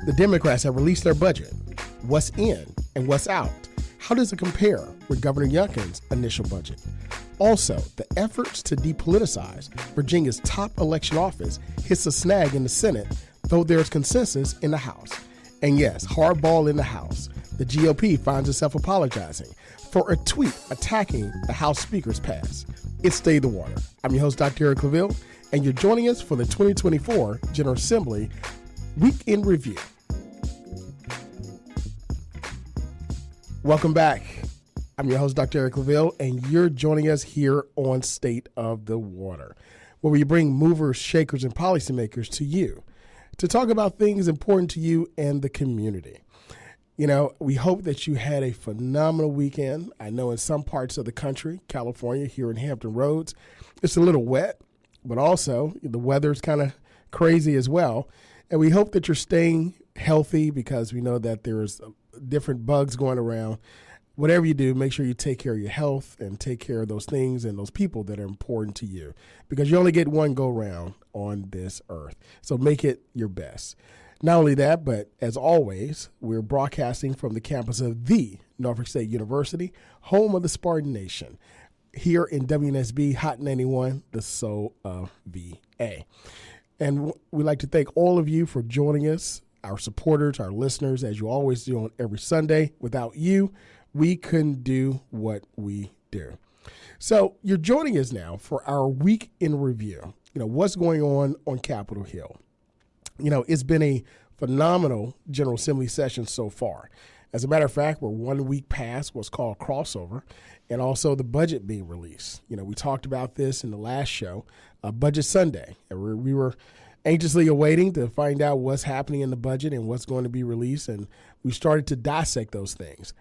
The Democrats have released their budget. What's in and what's out? How does it compare with Governor Youngkin's initial budget? Also, the efforts to depoliticize Virginia's top election office hits a snag in the Senate, though there's consensus in the House. And yes, hardball in the House. The GOP finds itself apologizing for a tweet attacking the House Speaker's pass. It's Stay the Water. I'm your host, Dr. Eric Claville, and you're joining us for the 2024 General Assembly Week in Review. Welcome back. I'm your host, Dr. Eric Claville, and you're joining us here on State of the Water, where we bring movers, shakers, and policymakers to you to talk about things important to you and the community. You know, we hope that you had a phenomenal weekend. I know in some parts of the country, California, here in Hampton Roads, it's a little wet, but also the weather's kind of crazy as well. And we hope that you're staying healthy because we know that there's different bugs going around. Whatever you do, make sure you take care of your health and take care of those things and those people that are important to you because you only get one go round on this earth. So make it your best. Not only that, but as always, we're broadcasting from the campus of the Norfolk State University, home of the Spartan Nation, here in WNSB Hot 91, the soul of VA. And we'd like to thank all of you for joining us, our supporters, our listeners, as you always do on every Sunday. Without you, we couldn't do what we do. So you're joining us now for our week in review. You know, what's going on Capitol Hill. You know, it's been a phenomenal General Assembly session so far. As a matter of fact, we're 1 week past what's called crossover and also the budget being released. You know, we talked about this in the last show, Budget Sunday. And we were anxiously awaiting to find out what's happening in the budget and what's going to be released. And we started to dissect those things.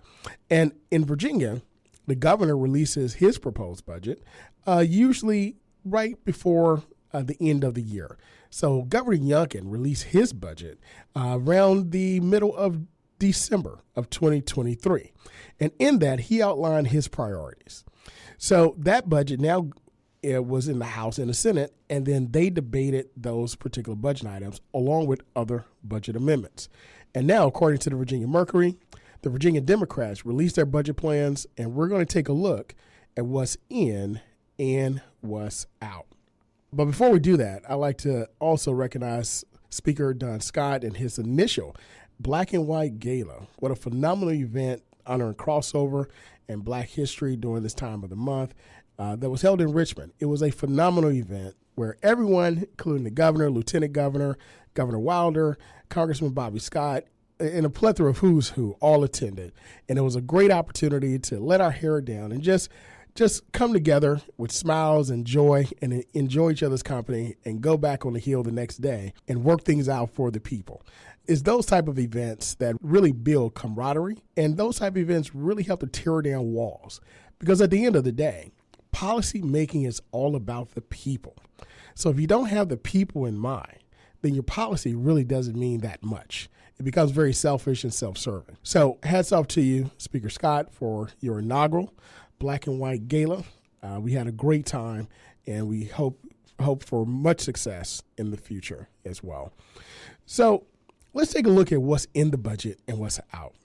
And in Virginia, the governor releases his proposed budget, usually right before the end of the year. So Governor Youngkin released his budget around the middle of December of 2023. And in that, he outlined his priorities. So that budget now was in the House and the Senate, and then they debated those particular budget items along with other budget amendments. And now, according to the Virginia Mercury, the Virginia Democrats released their budget plans, and we're going to take a look at what's in and what's out. But before we do that, I'd like to also recognize Speaker Don Scott and his initial Black and White Gala. What a phenomenal event honoring crossover and Black history during this time of the month that was held in Richmond. It was a phenomenal event where everyone, including the governor, lieutenant governor, Governor Wilder, Congressman Bobby Scott, and a plethora of who's who all attended. And it was a great opportunity to let our hair down and just come together with smiles and joy and enjoy each other's company and go back on the hill the next day and work things out for the people. It's those type of events that really build camaraderie, and those type of events really help to tear down walls. Because at the end of the day, policy making is all about the people. So if you don't have the people in mind, then your policy really doesn't mean that much. It becomes very selfish and self-serving. So hats off to you, Speaker Scott, for your inaugural Black and White Gala. We had a great time, and we hope for much success in the future as well. So let's take a look at what's in the budget and what's out.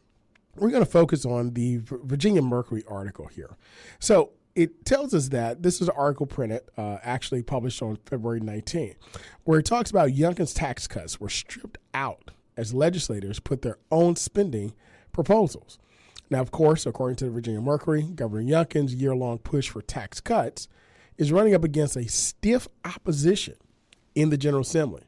We're going to focus on the Virginia Mercury article here. So it tells us that this is an article printed, actually published on February 19, where it talks about Youngkin's tax cuts were stripped out as legislators put their own spending proposals. Now, of course, according to the Virginia Mercury, Governor Youngkin's year-long push for tax cuts is running up against a stiff opposition in the General Assembly.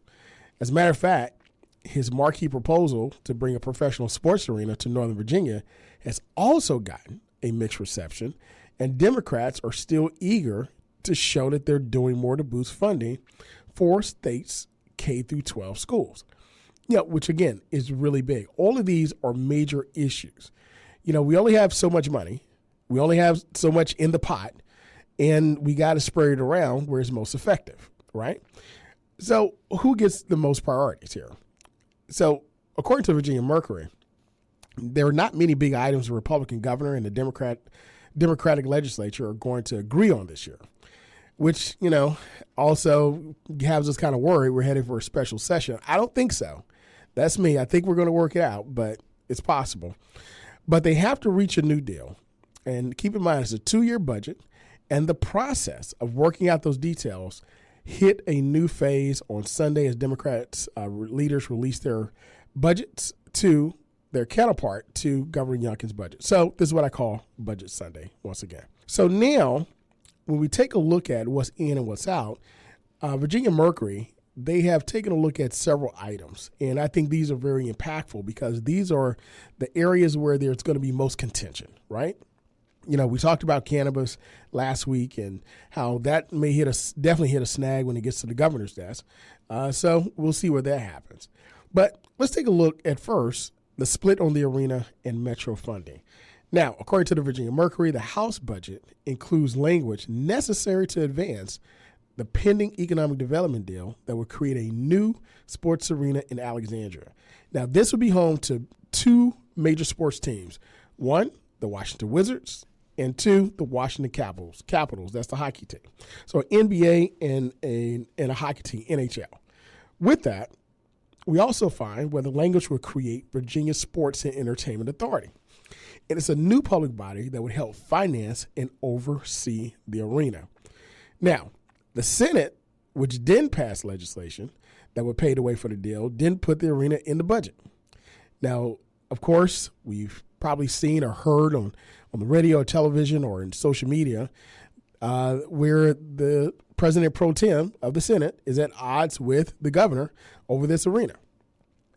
As a matter of fact, his marquee proposal to bring a professional sports arena to Northern Virginia has also gotten a mixed reception, and Democrats are still eager to show that they're doing more to boost funding for states' K-12 schools. Which again is really big. All of these are major issues. You know, we only have so much money. We only have so much in the pot, and we got to spread it around where it's most effective, right? So who gets the most priorities here? So according to Virginia Mercury, there are not many big items the Republican governor and the Democratic legislature are going to agree on this year, which, you know, also has us kind of worried we're headed for a special session. I don't think so. That's me. I think we're going to work it out, but it's possible. But they have to reach a new deal. And keep in mind, it's a 2-year budget, and the process of working out those details hit a new phase on Sunday as Democrats leaders released their budgets to their counterpart to Governor Youngkin's budget. So this is what I call Budget Sunday once again. So now, when we take a look at what's in and what's out, Virginia Mercury, they have taken a look at several items. And I think these are very impactful because these are the areas where there's going to be most contention, right? You know, we talked about cannabis last week and how that may definitely hit a snag when it gets to the governor's desk. So we'll see where that happens. But let's take a look at first the split on the arena and metro funding. Now, according to the Virginia Mercury, the House budget includes language necessary to advance the pending economic development deal that would create a new sports arena in Alexandria. Now, this would be home to 2 major sports teams. 1, the Washington Wizards, and 2, the Washington Capitals. That's the hockey team. So NBA and a hockey team, NHL. With that, we also find where the language would create Virginia Sports and Entertainment Authority. And it's a new public body that would help finance and oversee the arena. Now, the Senate, which didn't pass legislation that would pave the way for the deal, didn't put the arena in the budget. Now, of course, we've probably seen or heard on the radio or television or in social media where the president pro tem of the Senate is at odds with the governor over this arena.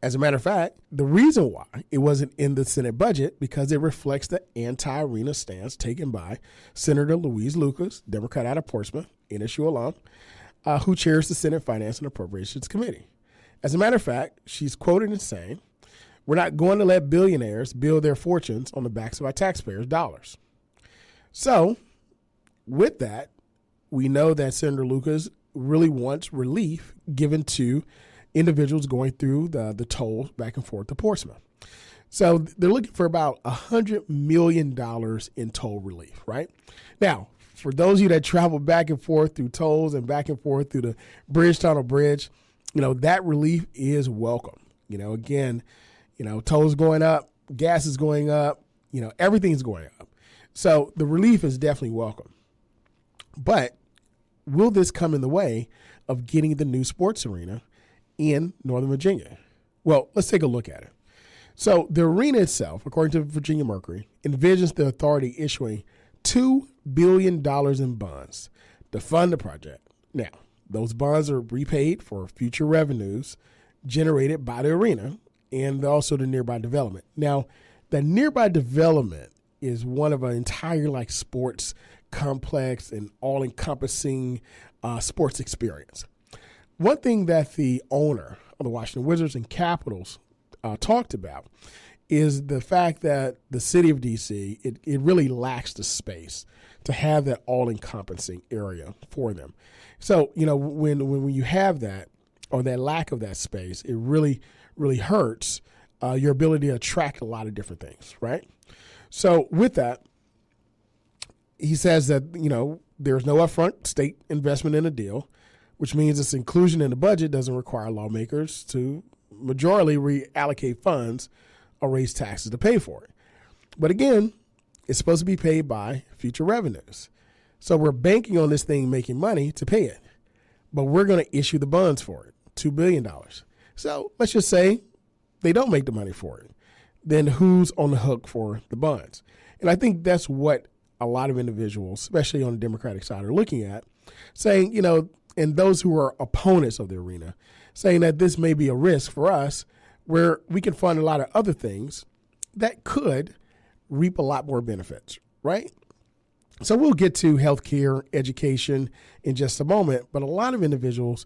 As a matter of fact, the reason why it wasn't in the Senate budget because it reflects the anti-arena stance taken by Senator Louise Lucas, Democrat out of Portsmouth, NSU alum, who chairs the Senate Finance and Appropriations Committee. As a matter of fact, she's quoted as saying, "We're not going to let billionaires build their fortunes on the backs of our taxpayers' dollars." So, with that, we know that Senator Lucas really wants relief given to individuals going through the tolls back and forth to Portsmouth. So they're looking for about $100 million in toll relief, right? Now, for those of you that travel back and forth through tolls and back and forth through the Bridgetown Bridge, you know, that relief is welcome. You know, again, you know, tolls going up, gas is going up, you know, everything's going up. So the relief is definitely welcome. But will this come in the way of getting the new sports arena in Northern Virginia? Well, let's take a look at it. So the arena itself, according to Virginia Mercury, envisions the authority issuing $2 billion in bonds to fund the project. Now, those bonds are repaid for future revenues generated by the arena and also the nearby development. Now, the nearby development is one of an entire like sports complex and all-encompassing sports experience. One thing that the owner of the Washington Wizards and Capitals talked about is the fact that the city of D.C., it really lacks the space to have that all-encompassing area for them. So, you know, when you have that or that lack of that space, it really, really hurts your ability to attract a lot of different things, right? So with that, he says that, you know, there's no upfront state investment in a deal, which means its inclusion in the budget doesn't require lawmakers to majorly reallocate funds or raise taxes to pay for it. But again, it's supposed to be paid by future revenues. So we're banking on this thing making money to pay it. But we're going to issue the bonds for it, $2 billion. So let's just say they don't make the money for it. Then who's on the hook for the bonds? And I think that's what a lot of individuals, especially on the Democratic side, are looking at, saying, you know, and those who are opponents of the arena, saying that this may be a risk for us where we can fund a lot of other things that could reap a lot more benefits, right? So we'll get to healthcare, education in just a moment, but a lot of individuals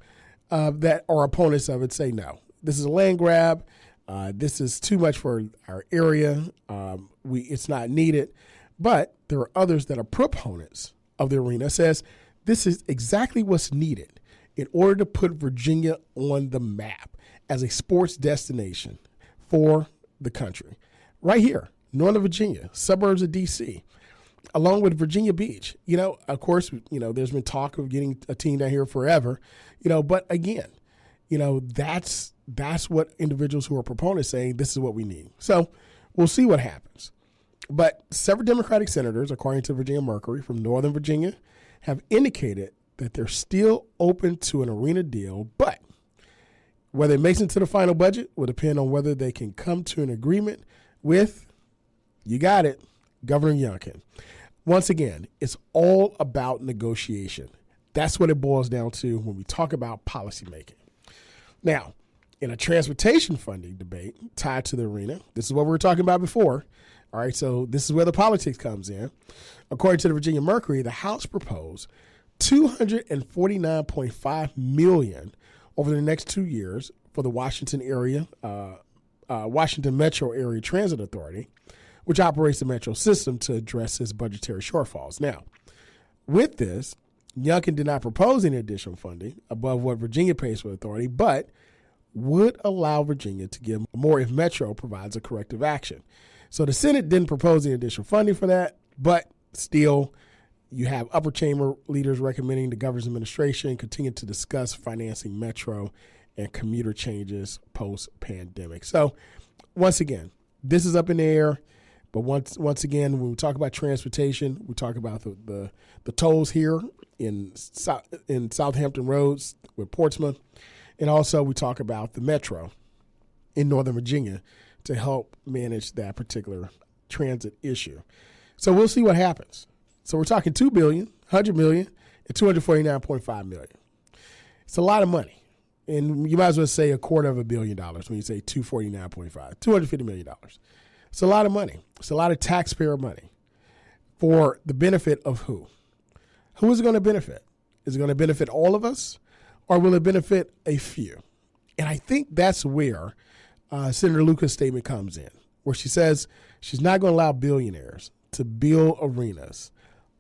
that are opponents of it say, no, this is a land grab. This is too much for our area. It's not needed. But there are others that are proponents of the arena, says this is exactly what's needed in order to put Virginia on the map as a sports destination for the country. Right here, Northern Virginia, suburbs of D.C., along with Virginia Beach. You know, of course, you know, there's been talk of getting a team down here forever, you know, but again, you know, that's that's what individuals who are proponents saying this is what we need. So we'll see what happens. But several Democratic senators, according to Virginia Mercury from Northern Virginia, have indicated that they're still open to an arena deal, but whether it makes it to the final budget will depend on whether they can come to an agreement with, you got it, Governor Youngkin. Once again, it's all about negotiation. That's what it boils down to when we talk about policymaking. Now, in a transportation funding debate tied to the arena, this is what we were talking about before. All right, so this is where the politics comes in. According to the Virginia Mercury, the House proposed $249.5 million over the next 2 years for the Washington Metro Area Transit Authority, which operates the metro system to address its budgetary shortfalls. Now, with this, Youngkin did not propose any additional funding above what Virginia pays for the authority, but would allow Virginia to give more if Metro provides a corrective action. So the Senate didn't propose any additional funding for that, but still, you have upper chamber leaders recommending the governor's administration continue to discuss financing Metro and commuter changes post-pandemic. So once again, this is up in the air. But once again, when we talk about transportation, we talk about the tolls here in Southampton Roads with Portsmouth, and also we talk about the Metro in Northern Virginia to help manage that particular transit issue. So we'll see what happens. So we're talking $2 billion, $100 million, and $249.5 million. It's a lot of money. And you might as well say $250 million when you say $249.5, $250 million. It's a lot of money. It's a lot of taxpayer money for the benefit of who? Who is it going to benefit? Is it going to benefit all of us, or will it benefit a few? And I think that's where Senator Lucas' statement comes in, where she says she's not going to allow billionaires to build arenas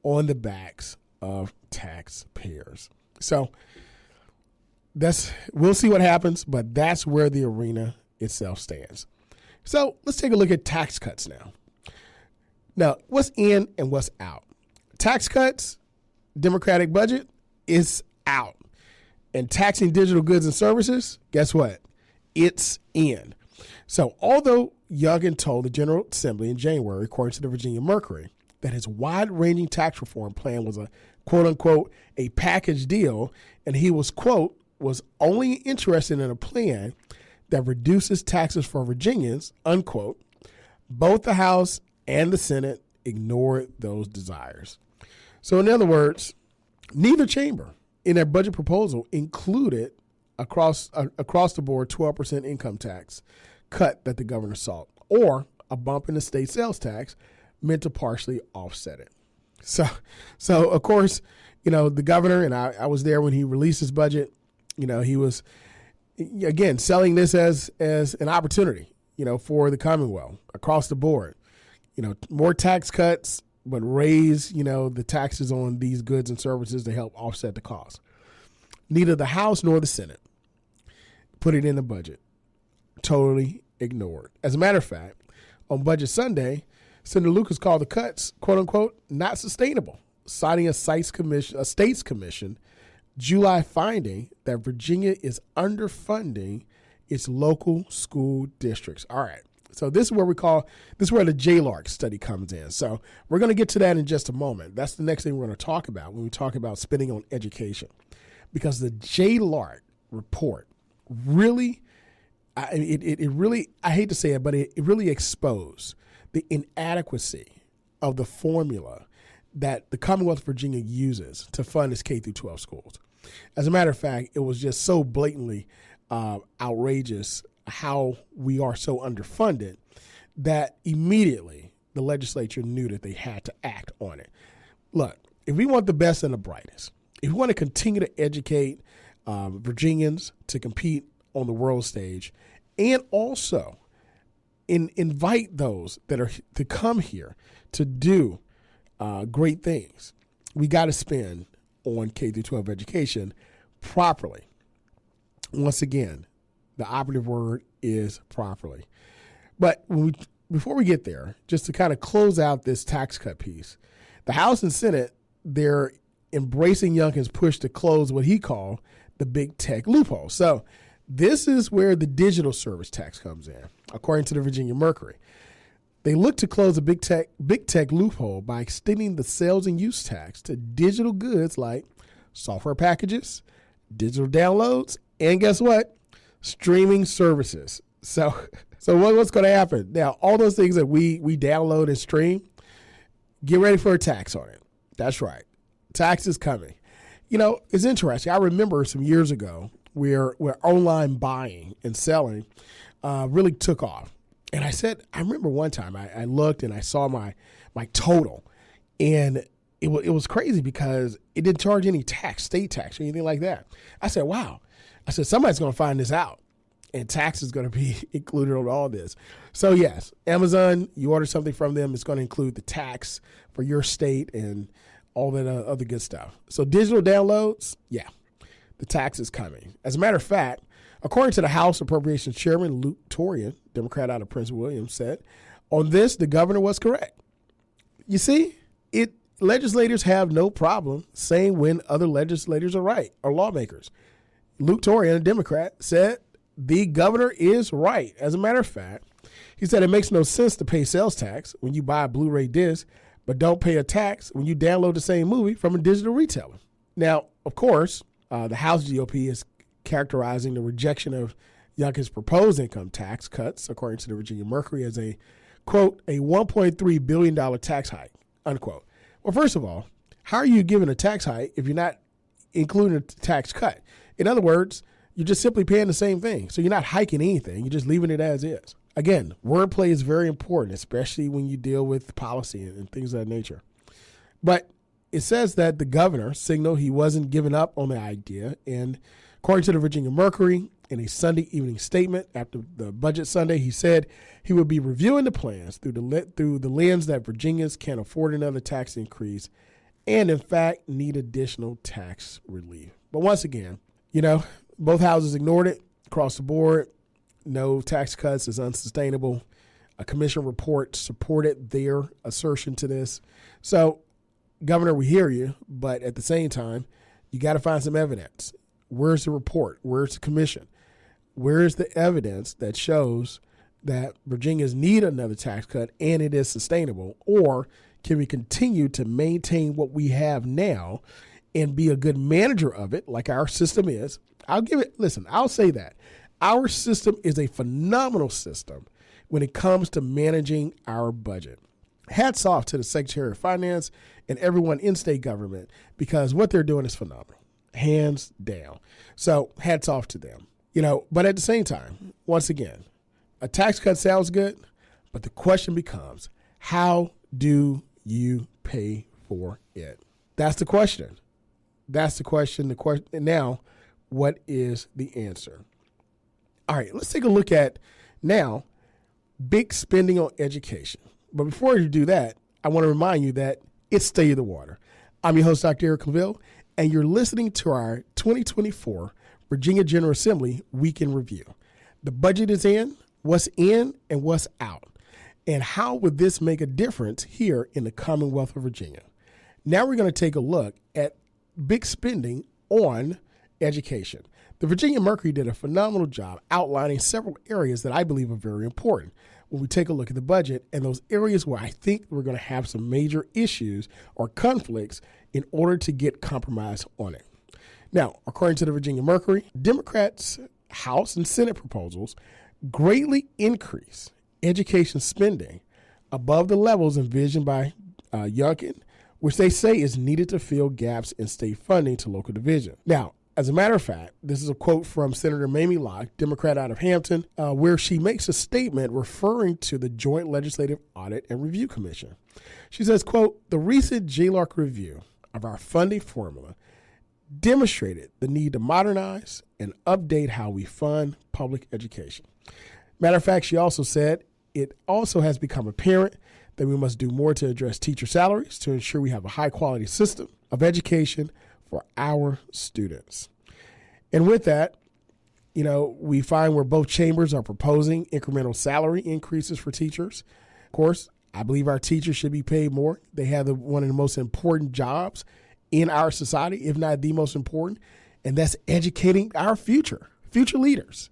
on the backs of taxpayers. So we'll see what happens, but that's where the arena itself stands. So let's take a look at tax cuts now. Now, what's in and what's out? Tax cuts, Democratic budget is out. And taxing digital goods and services, guess what? It's in. So although Youngkin told the General Assembly in January, according to the Virginia Mercury, that his wide-ranging tax reform plan was a quote-unquote a package deal, and he was, quote, was only interested in a plan that reduces taxes for Virginians, unquote, both the House and the Senate ignored those desires. So in other words, neither chamber in their budget proposal included across the board 12% income tax cut that the governor sought, or a bump in the state sales tax meant to partially offset it. So of course, the governor, and I was there when he released his budget, he was, again, selling this as an opportunity, for the Commonwealth across the board, more tax cuts, but raise, the taxes on these goods and services to help offset the cost. Neither the House nor the Senate put it in the budget. Totally ignored. As a matter of fact, on Budget Sunday, Senator Lucas called the cuts, quote unquote, not sustainable, citing a States Commission July finding that Virginia is underfunding its local school districts. All right. So this is where the JLARC study comes in. So we're going to get to that in just a moment. That's the next thing we're going to talk about when we talk about spending on education, because the JLARC report really, it really, I hate to say it, but it really exposed the inadequacy of the formula that the Commonwealth of Virginia uses to fund its K-12 schools. As a matter of fact, it was just so blatantly outrageous how we are so underfunded that immediately the legislature knew that they had to act on it. Look, if we want the best and the brightest, if we want to continue to educate Virginians to compete on the world stage, and also invite those that are to come here to do great things, we got to spend on K-12 education properly. Once again, the operative word is properly. But before we get there, just to kind of close out this tax cut piece, the House and Senate, they're embracing Youngkin's push to close what he called the big tech loophole. So This is where the digital service tax comes in, according to the Virginia Mercury. They look to close a big tech loophole by extending the sales and use tax to digital goods like software packages, digital downloads, and guess what? Streaming services. So what's going to happen? Now, all those things that we download and stream, get ready for a tax on it. That's right. Tax is coming. It's interesting. I remember some years ago where online buying and selling really took off. And I remember one time I looked and I saw my total, and it was crazy because it didn't charge any tax, state tax or anything like that. I said, wow. I said, somebody's going to find this out, and tax is going to be included on all this. So yes, Amazon, you order something from them, it's going to include the tax for your state and all that other good stuff. So digital downloads, yeah, the tax is coming. As a matter of fact, according to the House Appropriations Chairman, Luke Torian, Democrat out of Prince William, said, on this, the governor was correct. You see, legislators have no problem saying when other legislators are right, or lawmakers. Luke Torian, a Democrat, said the governor is right. As a matter of fact, he said it makes no sense to pay sales tax when you buy a Blu-ray disc, but don't pay a tax when you download the same movie from a digital retailer. Now, of course, the House GOP is characterizing the rejection of Youngkin's proposed income tax cuts, according to the Virginia Mercury, as a, quote, a $1.3 billion tax hike, unquote. Well, first of all, how are you giving a tax hike if you're not including a tax cut? In other words, you're just simply paying the same thing. So you're not hiking anything. You're just leaving it as is. Again, wordplay is very important, especially when you deal with policy and things of that nature. But it says that the governor signaled he wasn't giving up on the idea. And according to the Virginia Mercury, in a Sunday evening statement after the budget Sunday, he said he would be reviewing the plans through the lens that Virginians can't afford another tax increase and, in fact, need additional tax relief. But once again, both houses ignored it across the board. No tax cuts is unsustainable. A commission report supported their assertion to this. So, Governor, we hear you, but at the same time, you got to find some evidence. Where's the report? Where's the commission? Where's the evidence that shows that Virginians need another tax cut and it is sustainable? Or can we continue to maintain what we have now and be a good manager of it like our system is? I'll say that. Our system is a phenomenal system when it comes to managing our budget. Hats off to the Secretary of Finance and everyone in state government because what they're doing is phenomenal, hands down. So hats off to them. But at the same time, once again, a tax cut sounds good, but the question becomes, how do you pay for it? That's the question. That's the question. Now, what is the answer? All right, let's take a look at now big spending on education. But before you do that, I want to remind you that it's State of the Water. I'm your host, Dr. Eric Claville, and you're listening to our 2024 Virginia General Assembly Week in Review. The budget is in, what's in, and what's out. And how would this make a difference here in the Commonwealth of Virginia? Now we're going to take a look at big spending on education. The Virginia Mercury did a phenomenal job outlining several areas that I believe are very important when we take a look at the budget and those areas where I think we're going to have some major issues or conflicts in order to get compromise on it. Now, according to the Virginia Mercury, Democrats' House and Senate proposals greatly increase education spending above the levels envisioned by Youngkin, which they say is needed to fill gaps in state funding to local division. Now, as a matter of fact, this is a quote from Senator Mamie Locke, Democrat out of Hampton, where she makes a statement referring to the Joint Legislative Audit and Review Commission. She says, quote, the recent JLARC review of our funding formula demonstrated the need to modernize and update how we fund public education. Matter of fact, she also said it also has become apparent that we must do more to address teacher salaries to ensure we have a high quality system of education for our students. And with that, we find where both chambers are proposing incremental salary increases for teachers. Of course, I believe our teachers should be paid more. They have one of the most important jobs in our society, if not the most important, and that's educating our future. future leaders.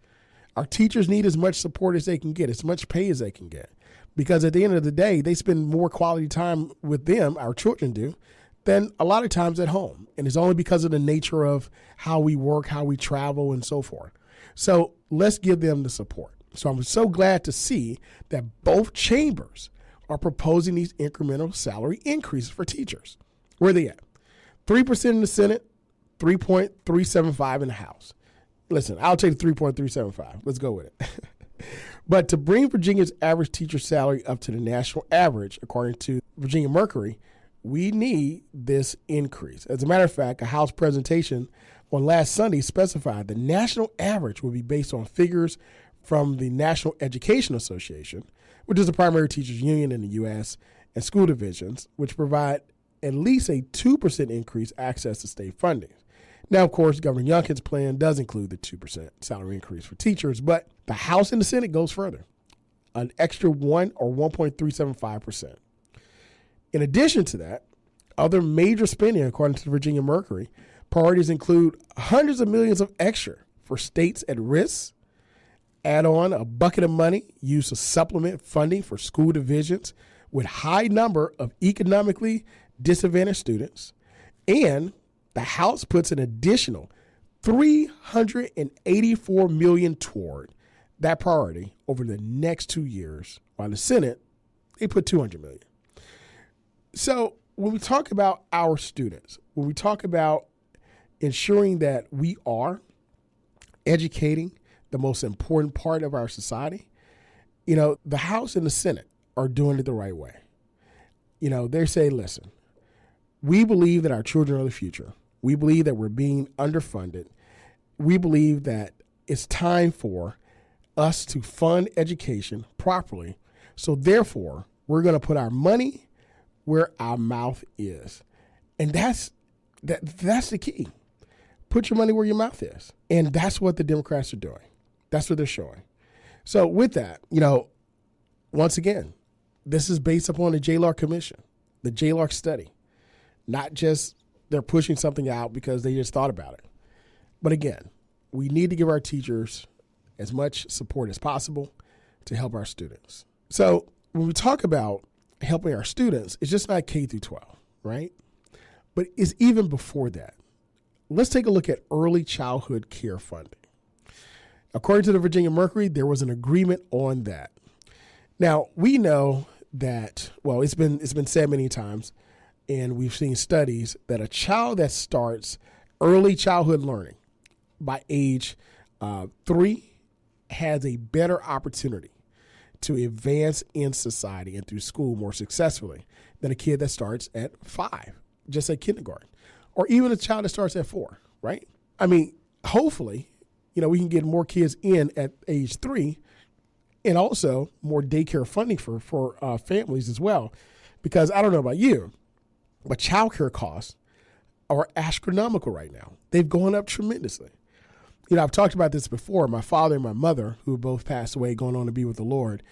Our teachers need as much support as they can get, as much pay as they can get. Because at the end of the day, they spend more quality time with them, our children do, than a lot of times at home. And it's only because of the nature of how we work, how we travel, and so forth. So let's give them the support. So I'm so glad to see that both chambers are proposing these incremental salary increases for teachers. Where are they at? 3% in the Senate, 3.375 in the House. Listen, I'll take 3.375. Let's go with it. But to bring Virginia's average teacher salary up to the national average, according to Virginia Mercury, we need this increase. As a matter of fact, a House presentation on last Sunday specified the national average will be based on figures from the National Education Association, which is the primary teachers union in the U.S., and school divisions, which provide at least a 2% increase access to state funding. Now, of course, Governor Youngkin's plan does include the 2% salary increase for teachers, but the House and the Senate goes further, an extra 1 or 1.375%. In addition to that, other major spending, according to the Virginia Mercury, priorities include hundreds of millions of extra for states at risk, add on a bucket of money used to supplement funding for school divisions with high number of economically disadvantaged students, and the House puts an additional $384 million toward that priority over the next 2 years, while the Senate, they put $200 million. So when we talk about our students, when we talk about ensuring that we are educating the most important part of our society, the House and the Senate are doing it the right way. They say, listen, we believe that our children are the future. We believe that we're being underfunded. We believe that it's time for us to fund education properly. So therefore, we're going to put our money where our mouth is. And that's the key. Put your money where your mouth is. And that's what the Democrats are doing. That's what they're showing. So with that, once again, this is based upon the JLARC Commission, the JLARC study, not just they're pushing something out because they just thought about it. But again, we need to give our teachers as much support as possible to help our students. So when we talk about helping our students, it's just not K through 12, right? But it's even before that. Let's take a look at early childhood care funding. According to the Virginia Mercury, there was an agreement on that. Now, we know that, it's been said many times, and we've seen studies that a child that starts early childhood learning by age 3 has a better opportunity to advance in society and through school more successfully than a kid that starts at 5, just at kindergarten, or even a child that starts at 4, right? I mean, hopefully, we can get more kids in at age 3 and also more daycare funding for families as well, because I don't know about you, but childcare costs are astronomical right now. They've gone up tremendously. I've talked about this before. My father and my mother, who both passed away, going on to be with the Lord,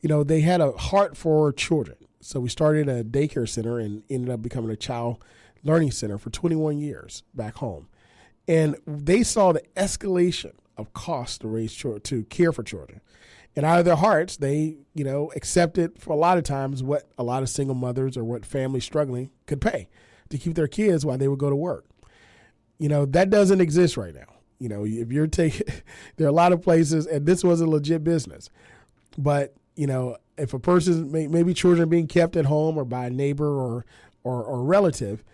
they had a heart for children. So we started a daycare center and ended up becoming a child learning center for 21 years back home. And they saw the escalation of costs to raise children, to care for children. And out of their hearts, they, accepted for a lot of times what a lot of single mothers or what families struggling could pay to keep their kids while they would go to work. That doesn't exist right now. If you're taking, there are a lot of places, and this was a legit business. But, if a person, maybe children being kept at home or by a neighbor or relative,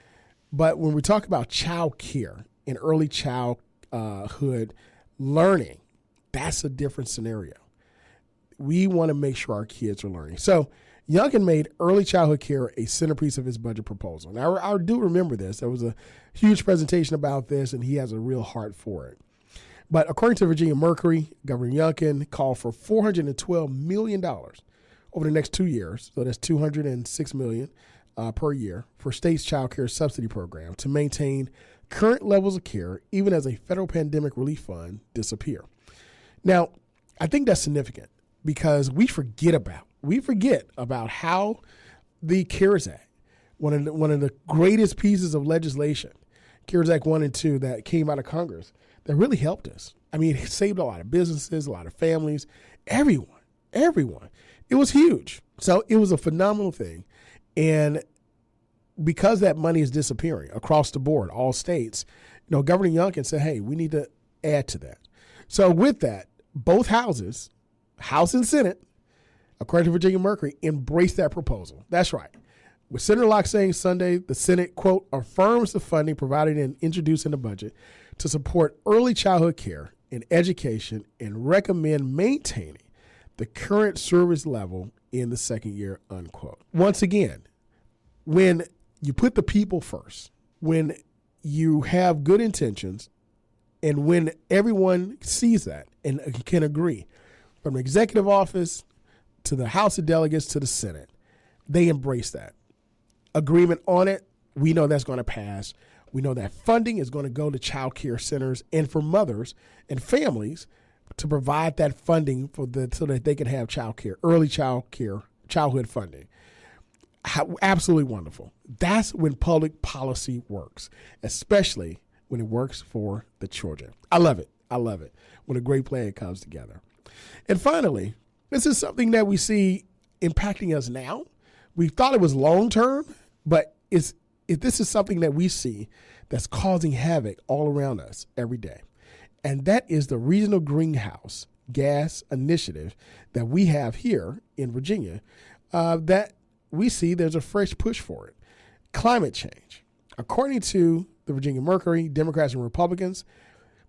but when we talk about child care and early childhood learning, that's a different scenario. We want to make sure our kids are learning. So Youngkin made early childhood care a centerpiece of his budget proposal. Now, I do remember this. There was a huge presentation about this, and he has a real heart for it. But according to Virginia Mercury, Governor Youngkin called for $412 million over the next 2 years, so that's $206 million per year, for states' child care subsidy program to maintain current levels of care, even as a federal pandemic relief fund disappear. Now, I think that's significant, because we forget about how the CARES Act, one of the greatest pieces of legislation, CARES Act 1 and 2 that came out of Congress, that really helped us. I mean, it saved a lot of businesses, a lot of families, everyone. It was huge. So it was a phenomenal thing. And because that money is disappearing across the board, all states, Governor Youngkin said, hey, we need to add to that. So with that, both houses, House and Senate, according to Virginia Mercury, embraced that proposal. That's right. With Senator Locke saying Sunday, the Senate, quote, affirms the funding provided and introduced in the budget to support early childhood care and education and recommend maintaining the current service level in the second year, unquote. Once again, when you put the people first, when you have good intentions, and when everyone sees that and can agree, from the executive office to the House of Delegates to the Senate, they embrace that. Agreement on it, we know that's going to pass. We know that funding is going to go to child care centers and for mothers and families to provide that funding so that they can have child care, early childhood funding. Absolutely wonderful. That's when public policy works, especially when it works for the children. I love it when a great plan comes together. And finally, this is something that we see impacting us now. We thought it was long-term, but this is something that we see that's causing havoc all around us every day. And that is the Regional Greenhouse Gas Initiative that we have here in Virginia, that we see there's a fresh push for it. Climate change. According to the Virginia Mercury, Democrats and Republicans,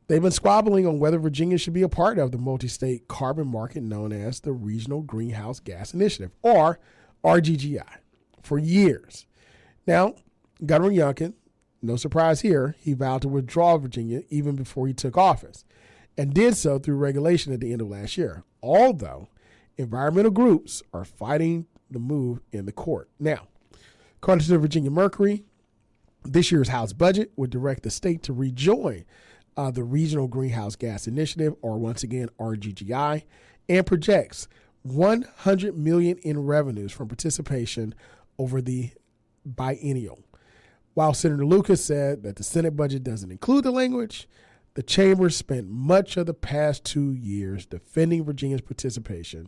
they've been squabbling on whether Virginia should be a part of the multi-state carbon market known as the Regional Greenhouse Gas Initiative, or RGGI, for years. Now, Governor Youngkin, no surprise here, he vowed to withdraw Virginia even before he took office, and did so through regulation at the end of last year, although environmental groups are fighting the move in the court. Now, according to the Virginia Mercury, this year's House budget would direct the state to rejoin the Regional Greenhouse Gas Initiative, or once again, RGGI, and projects $100 million in revenues from participation over the biennial. While Senator Lucas said that the Senate budget doesn't include the language, the chamber spent much of the past 2 years defending Virginia's participation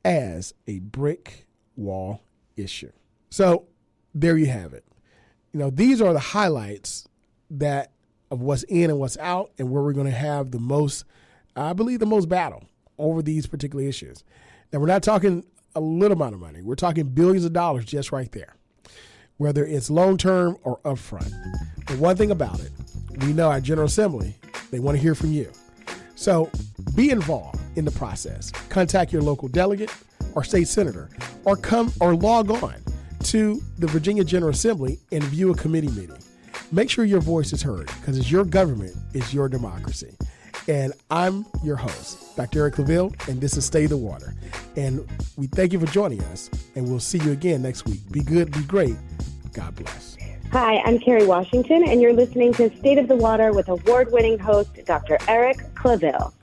as a brick wall issue. So there you have it. These are the highlights of what's in and what's out, and where we're going to have the most battle over these particular issues. Now, we're not talking a little amount of money. We're talking billions of dollars just right there, whether it's long-term or upfront. But one thing about it, we know our General Assembly, they want to hear from you. So be involved in the process. Contact your local delegate or state senator, or log on to the Virginia General Assembly and view a committee meeting. Make sure your voice is heard, because it's your government, it's your democracy. And I'm your host, Dr. Eric Claville, and this is Stay the Water. And we thank you for joining us, and we'll see you again next week. Be good, be great. God bless. Hi, I'm Carrie Washington, and you're listening to State of the Water with award-winning host Dr. Eric Claville.